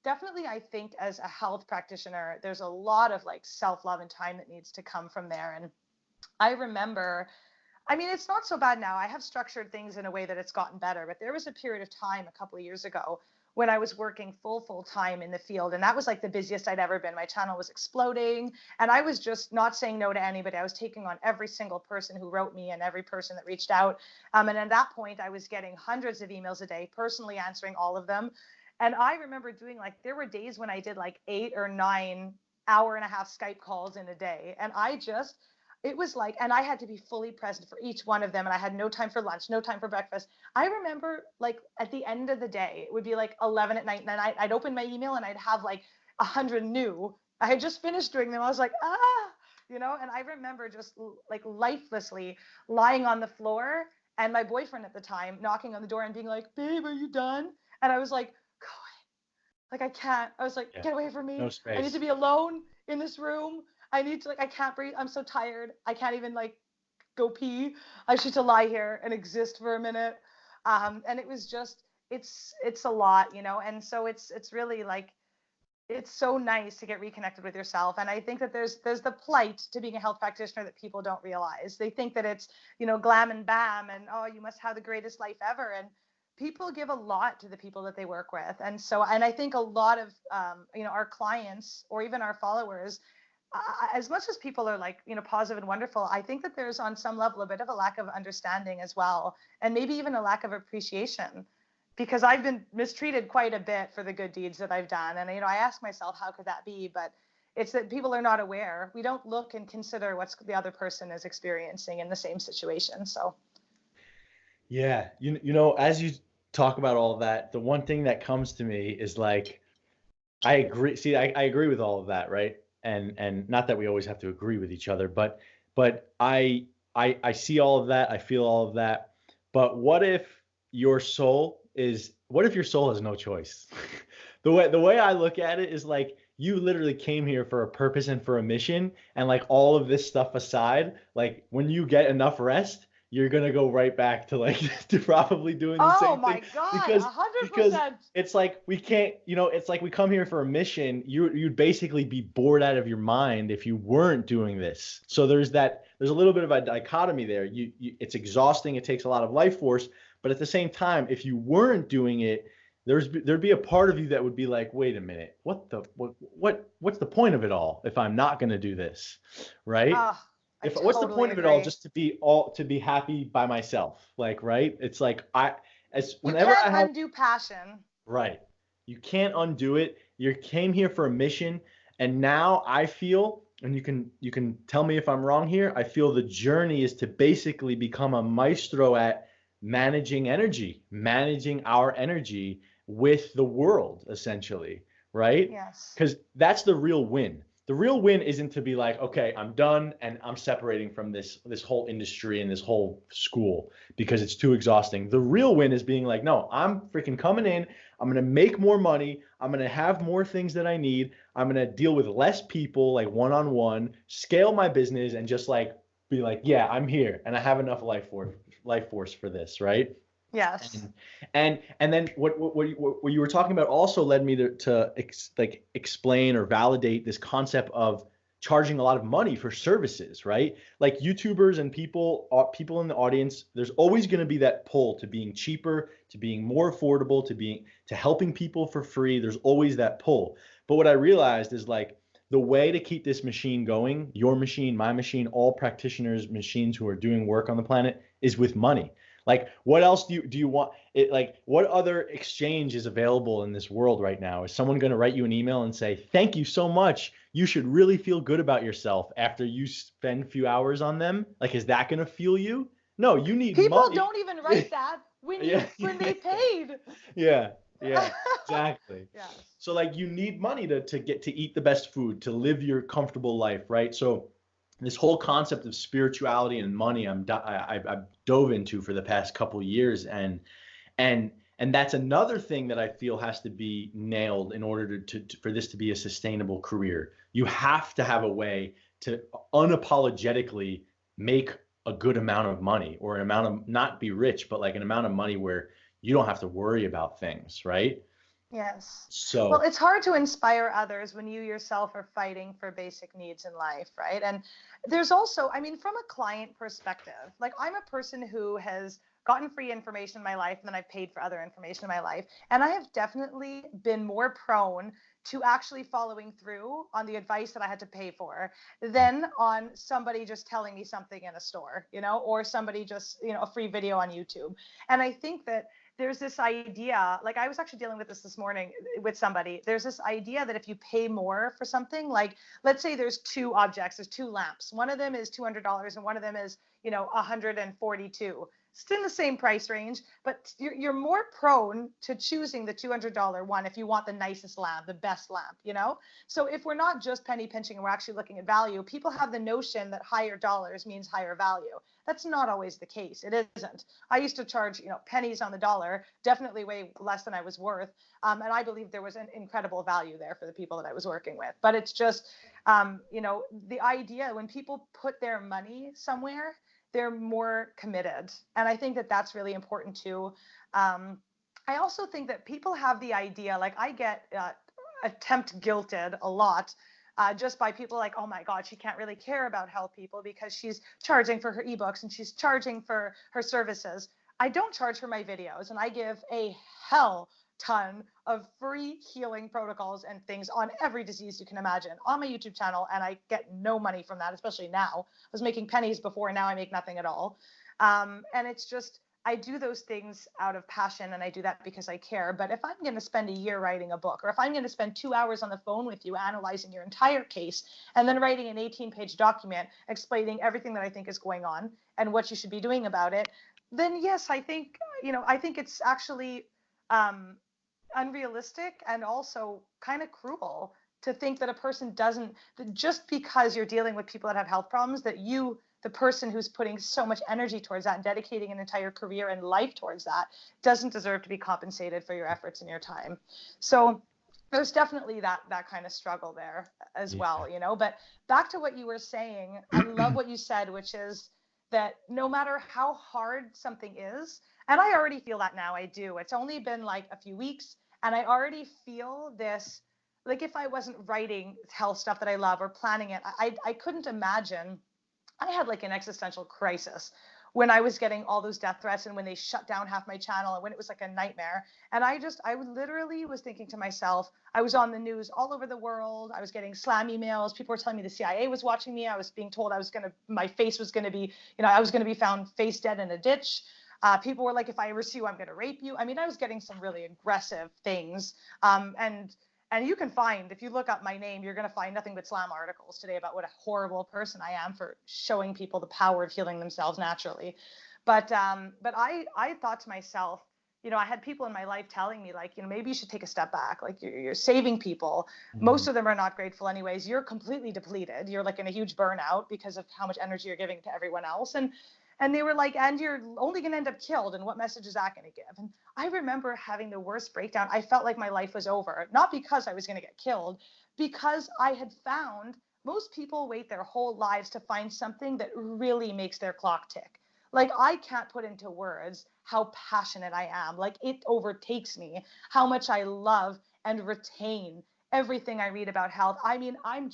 [SPEAKER 2] definitely, I think as a health practitioner, there's a lot of like self-love and time that needs to come from there. And I remember, I mean, it's not so bad now. I have structured things in a way that it's gotten better, but there was a period of time a couple of years ago when I was working full time in the field, and that was like the busiest I'd ever been. My channel was exploding, and I was just not saying no to anybody. I was taking on every single person who wrote me and every person that reached out. And at that point, I was getting hundreds of emails a day, personally answering all of them. And I remember doing like, there were days when I did like 8 or 9 hour-and-a-half Skype calls in a day. And it was like, and I had to be fully present for each one of them. And I had no time for lunch, no time for breakfast. I remember like at the end of the day, it would be like 11 at night. And then I'd open my email and I'd have like 100 new. I had just finished doing them. I was like, and I remember just like lifelessly lying on the floor, and my boyfriend at the time knocking on the door and being like, "Babe, are you done?" And I was like, like, I can't. I was like,
[SPEAKER 1] Yeah.
[SPEAKER 2] "Get away from
[SPEAKER 1] No
[SPEAKER 2] me. I need to
[SPEAKER 1] space.
[SPEAKER 2] be alone in this room. I need to, like, I can't breathe. I'm so tired. I can't even, like, go pee. I just need to lie here and exist for a minute." And it was just, it's a lot, and so it's really like, it's so nice to get reconnected with yourself. And I think that there's the plight to being a health practitioner that people don't realize. They think that it's, glam and bam, and oh, you must have the greatest life ever. And people give a lot to the people that they work with. And so, and I think a lot of our clients or even our followers, as much as people are like, positive and wonderful, I think that there's on some level a bit of a lack of understanding as well, and maybe even a lack of appreciation, because I've been mistreated quite a bit for the good deeds that I've done. And, I ask myself, how could that be? But it's that people are not aware. We don't look and consider what the other person is experiencing in the same situation. So.
[SPEAKER 1] Yeah. As you talk about all of that, the one thing that comes to me is like, I agree. See, I agree with all of that, right? And not that we always have to agree with each other, but I see all of that, I feel all of that. But what if your soul has no choice? The way I look at it is like you literally came here for a purpose and for a mission, and like all of this stuff aside, like when you get enough rest, you're gonna go right back to like to probably doing the
[SPEAKER 2] Oh
[SPEAKER 1] same thing
[SPEAKER 2] my God,
[SPEAKER 1] because
[SPEAKER 2] 100%.
[SPEAKER 1] it's like we can't, it's like we come here for a mission. You'd basically be bored out of your mind if you weren't doing this. So there's a little bit of a dichotomy there. It's exhausting. It takes a lot of life force, but at the same time, if you weren't doing it, there'd be a part of you that would be like, wait a minute, what's the point of it all if I'm not going to do this, right?
[SPEAKER 2] Oh, I
[SPEAKER 1] What's the
[SPEAKER 2] totally
[SPEAKER 1] point of it all
[SPEAKER 2] agree.
[SPEAKER 1] just to be happy by myself, like, right? It's like as
[SPEAKER 2] You
[SPEAKER 1] whenever
[SPEAKER 2] can't
[SPEAKER 1] I have.
[SPEAKER 2] undo passion.
[SPEAKER 1] Right. You can't undo it. You came here for a mission, and now I feel, and you can tell me if I'm wrong here, I feel the journey is to basically become a maestro at managing energy, managing our energy with the world, essentially, right?
[SPEAKER 2] Yes.
[SPEAKER 1] Because that's the real win. The real win isn't to be like, okay, I'm done and I'm separating from this whole industry and this whole school because it's too exhausting. The real win is being like, no, I'm freaking coming in. I'm going to make more money. I'm going to have more things that I need. I'm going to deal with less people, like one-on-one, scale my business, and just like be like, yeah, I'm here and I have enough life force for this, right?
[SPEAKER 2] Yes.
[SPEAKER 1] And then what you were talking about also led me to explain or validate this concept of charging a lot of money for services, right? Like YouTubers and people in the audience, there's always going to be that pull to being cheaper, to being more affordable, to helping people for free. There's always that pull. But what I realized is like the way to keep this machine going, your machine, my machine, all practitioners' machines who are doing work on the planet, is with money. Like, what else do you want? It like what other exchange is available in this world right now? Is someone going to write you an email and say, "Thank you so much. You should really feel good about yourself after you spend a few hours on them"? Like, is that going to fuel you? No, you need
[SPEAKER 2] People
[SPEAKER 1] money.
[SPEAKER 2] don't even write that
[SPEAKER 1] Yeah,
[SPEAKER 2] when they paid.
[SPEAKER 1] yeah, yeah, exactly.
[SPEAKER 2] Yes.
[SPEAKER 1] So like you need money to get to eat the best food, to live your comfortable life, right? So this whole concept of spirituality and money I've dove into for the past couple years, and and that's another thing that I feel has to be nailed in order for this to be a sustainable career. You have to have a way to unapologetically make a good amount of money, or an amount of, not be rich, but like an amount of money where you don't have to worry about things, right?
[SPEAKER 2] Yes. Well,
[SPEAKER 1] So
[SPEAKER 2] it's hard to inspire others when you yourself are fighting for basic needs in life, right? And there's also, I mean, from a client perspective, like I'm a person who has gotten free information in my life and then I've paid for other information in my life. And I have definitely been more prone to actually following through on the advice that I had to pay for than on somebody just telling me something in a store, or somebody just, a free video on YouTube. And I think that there's this idea, like I was actually dealing with this morning with somebody. There's this idea that if you pay more for something, like let's say there's two objects, there's two lamps. One of them is $200 and one of them is, 142. It's in the same price range, but you're more prone to choosing the $200 one if you want the nicest lamp, the best lamp. So if we're not just penny pinching and we're actually looking at value, people have the notion that higher dollars means higher value. That's not always the case. It isn't. I used to charge, pennies on the dollar, definitely way less than I was worth. And I believe there was an incredible value there for the people that I was working with. But it's just, the idea when people put their money somewhere, they're more committed. And I think that that's really important too. I also think that people have the idea, like I get attempt guilted a lot, just by people like, oh my God, she can't really care about health people because she's charging for her ebooks and she's charging for her services. I don't charge for my videos, and I give a hell ton of free healing protocols and things on every disease you can imagine on my YouTube channel, and I get no money from that, especially now. I was making pennies before, and now I make nothing at all. And it's just, I do those things out of passion, and I do that because I care. But if I'm going to spend a year writing a book, or if I'm going to spend 2 hours on the phone with you analyzing your entire case, and then writing an 18-page document explaining everything that I think is going on and what you should be doing about it, then yes, I think, I think it's actually unrealistic and also kind of cruel to think that a person doesn't, that just because you're dealing with people that have health problems, that you, the person who's putting so much energy towards that and dedicating an entire career and life towards that, doesn't deserve to be compensated for your efforts and your time. So there's definitely that kind of struggle there as well, But back to what you were saying, I love what you said, which is that no matter how hard something is, and I already feel that now, I do. It's only been like a few weeks, and I already feel this, like if I wasn't writing health stuff that I love or planning it, I couldn't imagine. I had like an existential crisis when I was getting all those death threats and when they shut down half my channel and when it was like a nightmare. And I literally was thinking to myself, I was on the news all over the world. I was getting slam emails. People were telling me the CIA was watching me. I was being told my face was going to be, I was going to be found face dead in a ditch. People were like, if I ever see you, I'm going to rape you. I mean, I was getting some really aggressive things. And you can find, if you look up my name, you're going to find nothing but slam articles today about what a horrible person I am for showing people the power of healing themselves naturally. But I thought to myself, I had people in my life telling me like, maybe you should take a step back. Like you're saving people. Most of them are not grateful anyways. You're completely depleted. You're like in a huge burnout because of how much energy you're giving to everyone else. And they were like, and you're only going to end up killed. And what message is that going to give? And I remember having the worst breakdown. I felt like my life was over, not because I was going to get killed, because I had found most people wait their whole lives to find something that really makes their clock tick. Like I can't put into words how passionate I am. Like it overtakes me, how much I love and retain everything I read about health. I mean, I'm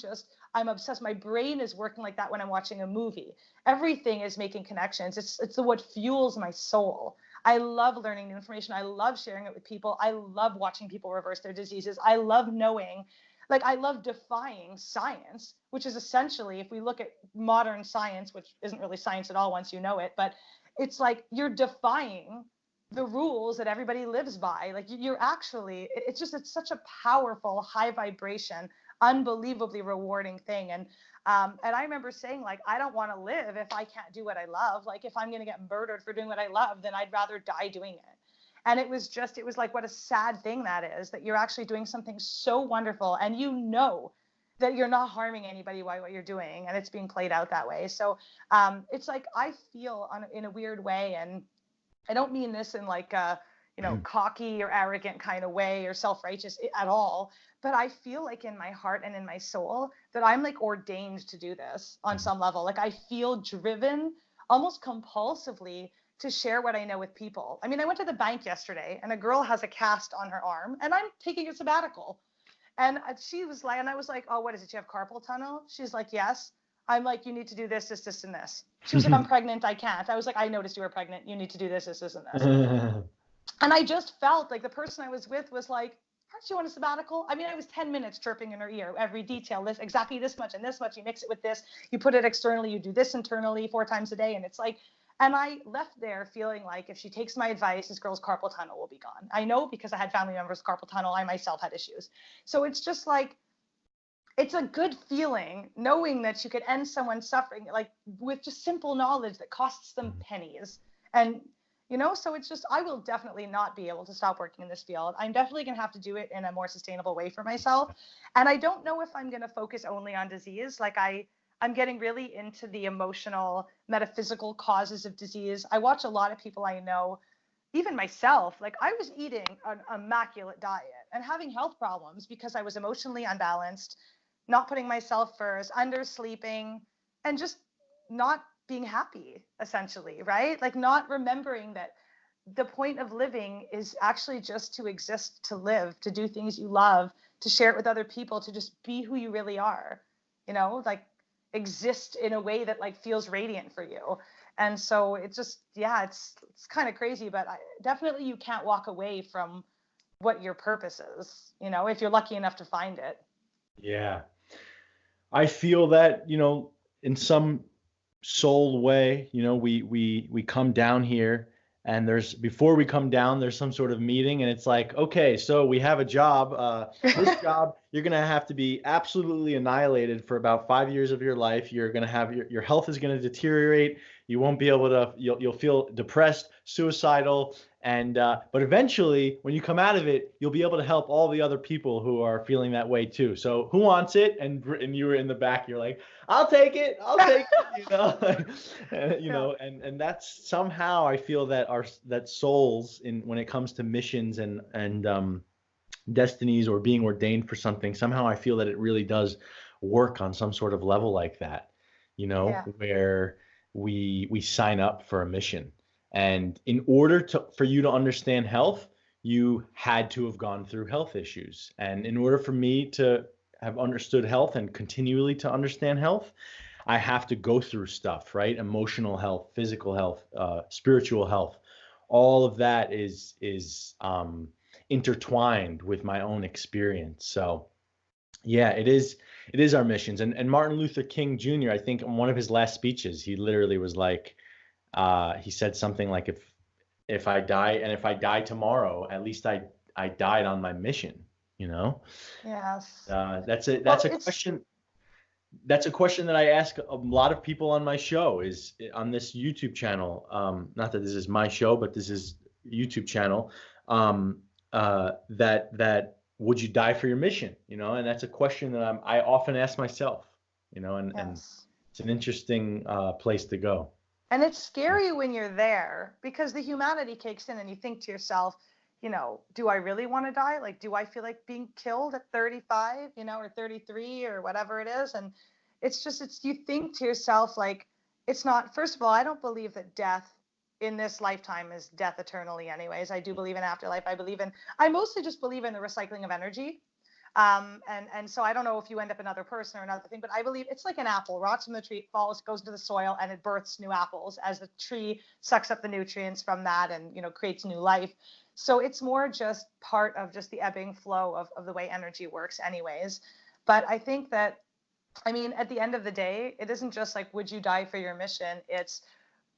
[SPEAKER 2] obsessed. My brain is working like that when I'm watching a movie. Everything is making connections. It's what fuels my soul. I love learning new information. I love sharing it with people. I love watching people reverse their diseases. I love knowing, like I love defying science, which is essentially, if we look at modern science, which isn't really science at all once you know it, but it's like you're defying the rules that everybody lives by. Like you're actually, it's such a powerful, high vibration, unbelievably rewarding thing. And I remember saying, like, I don't want to live if I can't do what I love. Like if I'm going to get murdered for doing what I love, then I'd rather die doing it. And it was like, what a sad thing that is, that you're actually doing something so wonderful and that you're not harming anybody by what you're doing, and it's being played out that way. So it's like I feel in a weird way, and I don't mean this in like a, cocky or arrogant kind of way or self-righteous at all, but I feel like in my heart and in my soul that I'm like ordained to do this on some level. Like I feel driven almost compulsively to share what I know with people. I mean, I went to the bank yesterday and a girl has a cast on her arm and I'm taking a sabbatical. And she was like, and I was like, oh, what is it? You have carpal tunnel? She's like, yes. I'm like, you need to do this, this, this, and this. She was like, I'm pregnant. I can't. I was like, I noticed you were pregnant. You need to do this, this, this, and this. And I just felt like the person I was with was like, aren't you on a sabbatical? I mean, I was 10 minutes chirping in her ear, every detail, this, exactly this much and this much. You mix it with this, you put it externally, you do this internally 4 times a day. And it's like, and I left there feeling like if she takes my advice, this girl's carpal tunnel will be gone. I know because I had family members with carpal tunnel. I myself had issues. So it's just like, it's a good feeling knowing that you could end someone's suffering, like with just simple knowledge that costs them pennies. And, so it's just, I will definitely not be able to stop working in this field. I'm definitely going to have to do it in a more sustainable way for myself. And I don't know if I'm going to focus only on disease. Like I'm getting really into the emotional, metaphysical causes of disease. I watch a lot of people I know, even myself, like I was eating an immaculate diet and having health problems because I was emotionally unbalanced, not putting myself first, undersleeping, and just not being happy, essentially, right? Like not remembering that the point of living is actually just to exist, to live, to do things you love, to share it with other people, to just be who you really are, like exist in a way that like feels radiant for you. And so it just, yeah, it's kind of crazy, but definitely you can't walk away from what your purpose is, if you're lucky enough to find it.
[SPEAKER 1] Yeah. I feel that, in some soul way, we come down here, and before we come down, there's some sort of meeting, and it's like, okay, so we have a job. This job, you're gonna have to be absolutely annihilated for about 5 years of your life. You're gonna have your health is gonna deteriorate. You won't be able to. You'll feel depressed, suicidal, and but eventually, when you come out of it, you'll be able to help all the other people who are feeling that way too. So who wants it? And you were in the back. You're like, I'll take it. I'll take it.
[SPEAKER 2] Yeah.
[SPEAKER 1] And that's somehow I feel that that souls when it comes to missions and destinies or being ordained for something, somehow I feel that it really does work on some sort of level like that,
[SPEAKER 2] Yeah.
[SPEAKER 1] where we sign up for a mission. And in order for you to understand health, you had to have gone through health issues. And in order for me to have understood health and continually to understand health, I have to go through stuff, right? Emotional health, physical health, spiritual health. All of that is intertwined with my own experience. So yeah, it is our missions. And Martin Luther King Jr., I think in one of his last speeches, he literally was like, he said something like, if I die tomorrow, at least I died on my mission, you know?
[SPEAKER 2] Yes.
[SPEAKER 1] That's
[SPEAKER 2] Well,
[SPEAKER 1] a question. That's a question that I ask a lot of people on my show, is on this YouTube channel. Not that this is my show, but this is YouTube channel. Um, that would you die for your mission? And that's a question that I often ask myself. And
[SPEAKER 2] yes.
[SPEAKER 1] it's an interesting place to go.
[SPEAKER 2] And it's scary when you're there because the humanity kicks in and you think to yourself, do I really want to die? Like, do I feel like being killed at 35, or 33 or whatever it is? And you think to yourself, like, it's not, first of all, I don't believe that death in this lifetime is death eternally, anyways. I do believe in afterlife. I mostly just believe in the recycling of energy. And so I don't know if you end up another person or another thing, but I believe it's like an apple rots from the tree, falls, goes into the soil, and it births new apples as the tree sucks up the nutrients from that and creates new life. So it's more just part of just the ebbing flow of the way energy works, anyways. But I think that, I mean, at the end of the day, it isn't just like, would you die for your mission? It's,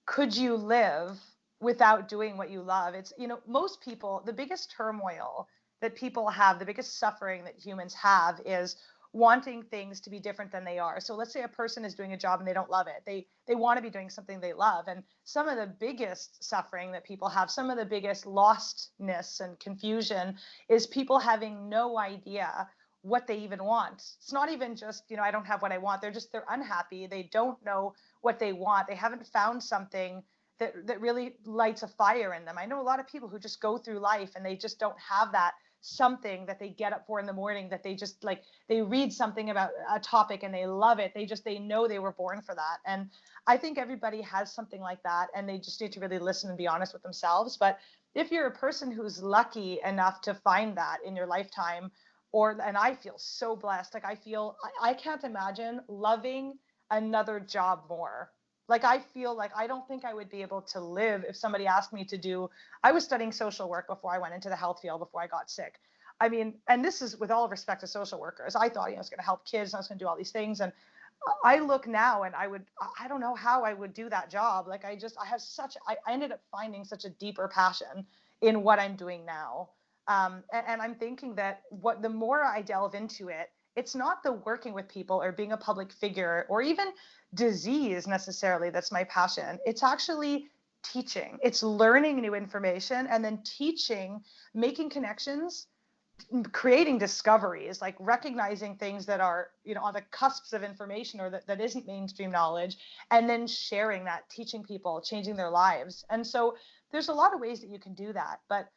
[SPEAKER 2] could you live without doing what you love? It's, most people, the biggest turmoil that people have, the biggest suffering that humans have is wanting things to be different than they are. So let's say a person is doing a job and they don't love it. They want to be doing something they love. And some of the biggest suffering that people have, some of the biggest lostness and confusion is people having no idea what they even want. It's not even just, I don't have what I want. They're unhappy. They don't know what they want. They haven't found something that really lights a fire in them. I know a lot of people who just go through life and they just don't have that something that they get up for in the morning, that they just like, they read something about a topic and they love it. They know they were born for that. And I think everybody has something like that, and they just need to really listen and be honest with themselves. But if you're a person who's lucky enough to find that in your lifetime, and I feel so blessed, like I can't imagine loving another job more. Like I feel like I don't think I would be able to live if somebody asked me to do, I was studying social work before I went into the health field, before I got sick. I mean, and this is with all respect to social workers. I thought, I was going to help kids, and I was going to do all these things. And I look now and I don't know how I would do that job. Like I ended up finding such a deeper passion in what I'm doing now. And I'm thinking that the more I delve into it, it's not the working with people or being a public figure or even disease necessarily that's my passion. It's actually teaching. It's learning new information and then teaching, making connections, creating discoveries, like recognizing things that are, on the cusps of information or that isn't mainstream knowledge, and then sharing that, teaching people, changing their lives. And so there's a lot of ways that you can do that. But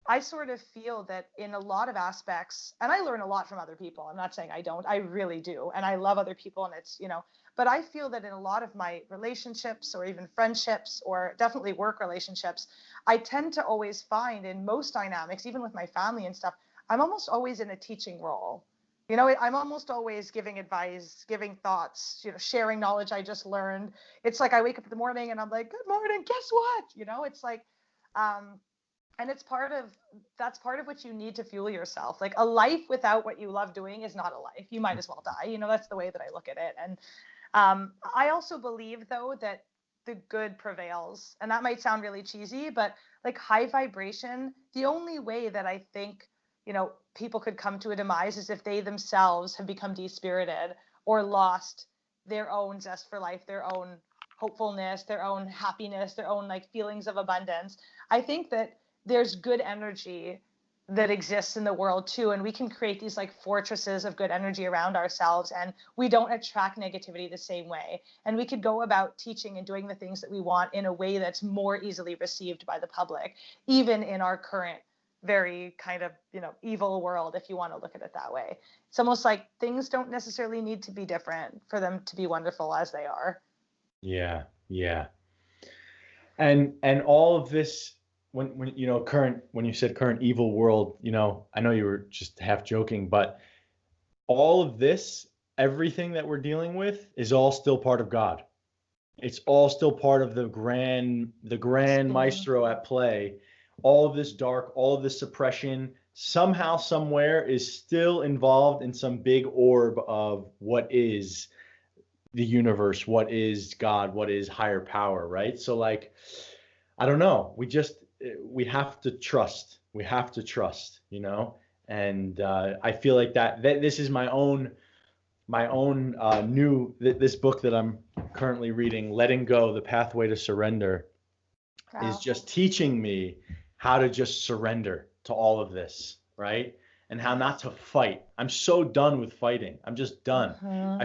[SPEAKER 2] I sort of feel that in a lot of aspects, and I learn a lot from other people. I'm not saying I don't, I really do. And I love other people. And it's, But I feel that in a lot of my relationships or even friendships or definitely work relationships, I tend to always find in most dynamics, even with my family and stuff, I'm almost always in a teaching role. I'm almost always giving advice, giving thoughts, sharing knowledge I just learned. It's like I wake up in the morning and I'm like, good morning, guess what? It's like, um, and that's part of what you need to fuel yourself. Like a life without what you love doing is not a life. You might as well die. That's the way that I look at it. And I also believe, though, that the good prevails. And that might sound really cheesy, but like high vibration, the only way that I think, people could come to a demise is if they themselves have become despirited or lost their own zest for life, their own hopefulness, their own happiness, their own like feelings of abundance. I think that there's good energy that exists in the world too, and we can create these like fortresses of good energy around ourselves, and we don't attract negativity the same way, and we could go about teaching and doing the things that we want in a way that's more easily received by the public, even in our current very kind of evil world, if you want to look at it that way. It's almost like things don't necessarily need to be different for them to be wonderful as they are.
[SPEAKER 1] Yeah, yeah. And all of this, when current, when you said current evil world, I know you were just half joking, but all of this, everything that we're dealing with is all still part of God. It's all still part of the grand maestro at play. All of this dark, all of this suppression, somehow, somewhere is still involved in some big orb of what is the universe, what is God, what is higher power, right? So like, I don't know. We have to trust. We have to trust, And I feel like that this is my own this book that I'm currently reading, Letting Go: The Pathway to Surrender, is
[SPEAKER 2] Wow.
[SPEAKER 1] just teaching me how to just surrender to all of this, right? And how not to fight. I'm so done with fighting. I'm just done.
[SPEAKER 2] Mm-hmm.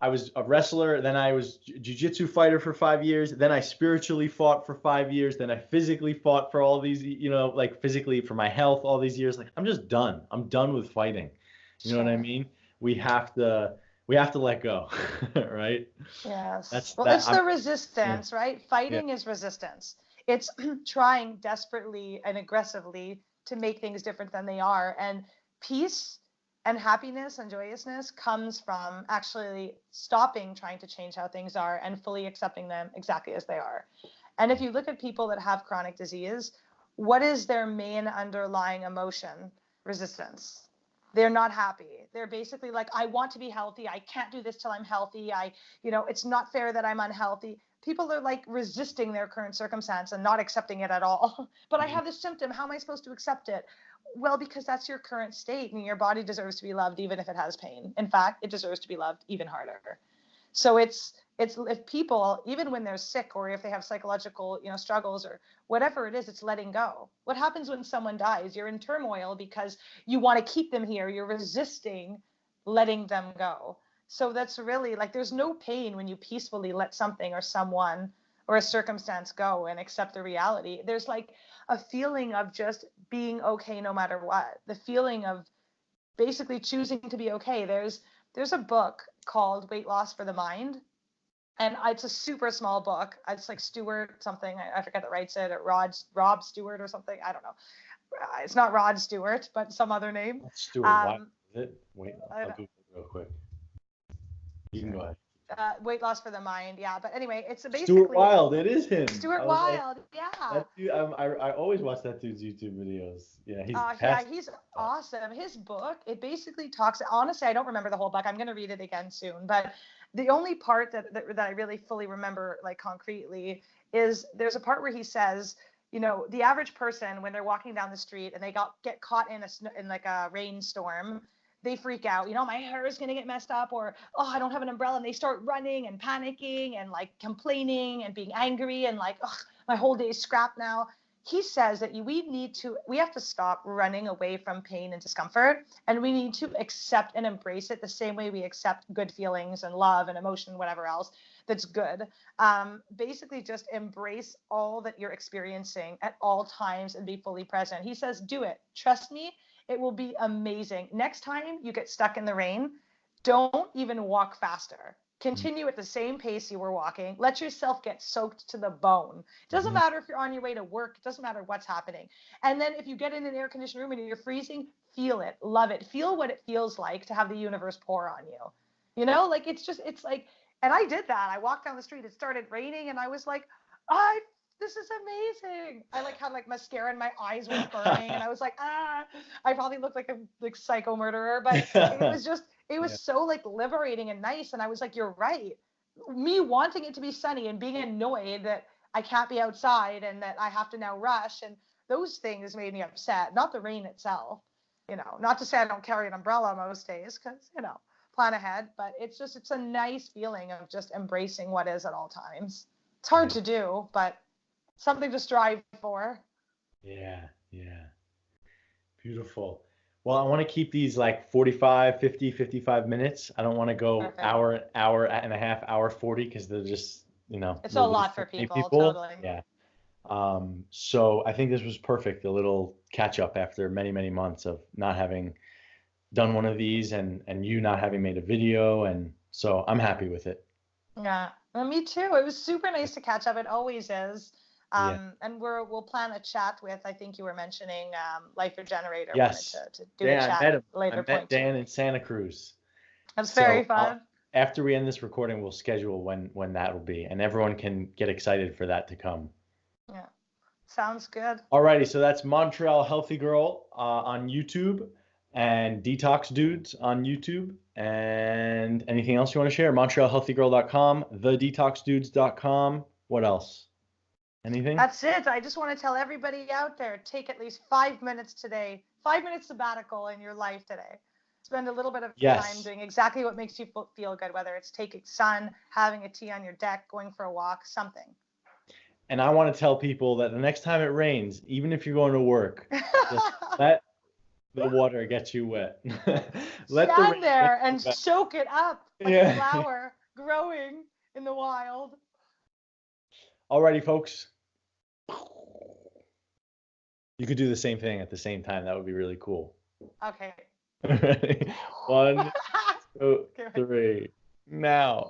[SPEAKER 1] I was a wrestler, then I was jiu-jitsu fighter for 5 years, then I spiritually fought for 5 years, then I physically fought for all these, like physically for my health all these years. Like I'm just done. I'm done with fighting. You know what I
[SPEAKER 2] Sure.
[SPEAKER 1] mean? We have to we have to let go, right?
[SPEAKER 2] Yes.
[SPEAKER 1] That's
[SPEAKER 2] Well,
[SPEAKER 1] that
[SPEAKER 2] it's
[SPEAKER 1] I'm
[SPEAKER 2] the
[SPEAKER 1] yeah,
[SPEAKER 2] resistance, right?
[SPEAKER 1] yeah.
[SPEAKER 2] Fighting is resistance. It's trying desperately and aggressively to make things different than they are. And peace and happiness and joyousness comes from actually stopping trying to change how things are and fully accepting them exactly as they are. And if you look at people that have chronic disease, what is their main underlying emotion? Resistance. They're not happy. They're basically like, I want to be healthy. I can't do this till I'm healthy. It's not fair that I'm unhealthy. People are like resisting their current circumstance and not accepting it at all. But I have this symptom. How am I supposed to accept it? Well, because that's your current state, and your body deserves to be loved even if it has pain. In fact, it deserves to be loved even harder. So it's if people, even when they're sick or if they have psychological struggles or whatever it is, it's letting go. What happens when someone dies? You're in turmoil because you want to keep them here. You're resisting letting them go. So that's really like, there's no pain when you peacefully let something or someone or a circumstance go and accept the reality. There's like a feeling of just being okay no matter what. The feeling of basically choosing to be okay. There's a book called Weight Loss for the Mind, and it's a super small book. It's like Stewart something. I forget that writes it. Or Rob Stewart or something. I don't know. It's not Rod Stewart, but some other name.
[SPEAKER 1] That's Stuart Wild,
[SPEAKER 2] Um,
[SPEAKER 1] is it? Wait,
[SPEAKER 2] I
[SPEAKER 1] I'll
[SPEAKER 2] don't,
[SPEAKER 1] Google it real quick. You can
[SPEAKER 2] sure.
[SPEAKER 1] go ahead.
[SPEAKER 2] Weight Loss for the Mind. Yeah, but anyway, it's
[SPEAKER 1] Stuart
[SPEAKER 2] basically
[SPEAKER 1] Wild, it is him. I
[SPEAKER 2] Stuart
[SPEAKER 1] was like,
[SPEAKER 2] Wild. Yeah.
[SPEAKER 1] that dude. I always watch that dude's YouTube videos. Yeah, he's
[SPEAKER 2] Yeah,
[SPEAKER 1] past.
[SPEAKER 2] he's awesome. His book, it basically talks, honestly, I don't remember the whole book. I'm going to read it again soon. But the only part that I really fully remember, like concretely, is there's a part where he says, the average person, when they're walking down the street and they get caught in like a rainstorm, they freak out. My hair is going to get messed up, or, oh, I don't have an umbrella. And they start running and panicking and like complaining and being angry and like, oh, my whole day is scrapped now. He says that we have to stop running away from pain and discomfort, and we need to accept and embrace it the same way we accept good feelings and love and emotion, whatever else that's good. Basically just embrace all that you're experiencing at all times and be fully present. He says, do it. Trust me, it will be amazing. Next time you get stuck in the rain, don't even walk faster. continue at the same pace you were walking. Let yourself get soaked to the bone. It doesn't matter if you're on your way to work. It doesn't matter what's happening. And then if you get in an air conditioned room and you're freezing, feel it, love it, feel what it feels like to have the universe pour on you. You know, like it's like, and I did that. I walked down the street, it started raining, and I was like, this is amazing. I like had like mascara in my eyes was burning, and I was like, I probably looked like a like psycho murderer, but it was just, it was so like liberating and nice. And I was like, you're right. Me wanting it to be sunny and being annoyed that I can't be outside and that I have to now rush, and those things made me upset, not the rain itself. You know, not to say I don't carry an umbrella most days, because, you know, plan ahead, but it's just, it's a nice feeling of just embracing what is at all times. It's hard to do, but something to strive for.
[SPEAKER 1] Yeah, yeah. Beautiful. Well, I want to keep these like 45, 50, 55 minutes. I don't want to go
[SPEAKER 2] Perfect.
[SPEAKER 1] hour and a half, hour 40, because they're just, you know,
[SPEAKER 2] It's a lot for people, totally.
[SPEAKER 1] Yeah. So I think this was perfect. A little catch up after many, many months of not having done one of these, and you not having made a video. And so I'm happy with it.
[SPEAKER 2] Yeah, well, me too. It was super nice to catch up. It always is.
[SPEAKER 1] Yeah.
[SPEAKER 2] And we'll plan a chat with, I think you were mentioning, Life Regenerator wanted
[SPEAKER 1] Yes.
[SPEAKER 2] to do a
[SPEAKER 1] Dan, I met
[SPEAKER 2] chat
[SPEAKER 1] him. I
[SPEAKER 2] later
[SPEAKER 1] met
[SPEAKER 2] point too.
[SPEAKER 1] Dan in Santa Cruz.
[SPEAKER 2] That's very
[SPEAKER 1] So
[SPEAKER 2] fun.
[SPEAKER 1] after we end this recording, we'll schedule when that will be, and everyone can get excited for that to come.
[SPEAKER 2] Yeah, sounds good.
[SPEAKER 1] Alrighty, so that's Montreal Healthy Girl on YouTube, and Detox Dudes on YouTube. And anything else you want to share? MontrealHealthyGirl.com, TheDetoxDudes.com. What else? Anything?
[SPEAKER 2] That's it. I just want to tell everybody out there, take at least 5 minutes today, 5 minutes sabbatical in your life today. Spend a little bit of time doing exactly what makes you feel good, whether it's taking sun, having a tea on your deck, going for a walk, something.
[SPEAKER 1] And I want to tell people that the next time it rains, even if you're going to work, just let the water get you wet.
[SPEAKER 2] Stand there and soak it up like a flower growing in the wild.
[SPEAKER 1] Alrighty, folks. You could do the same thing at the same time. That would be really cool.
[SPEAKER 2] Okay.
[SPEAKER 1] 1, 2, 3. Now.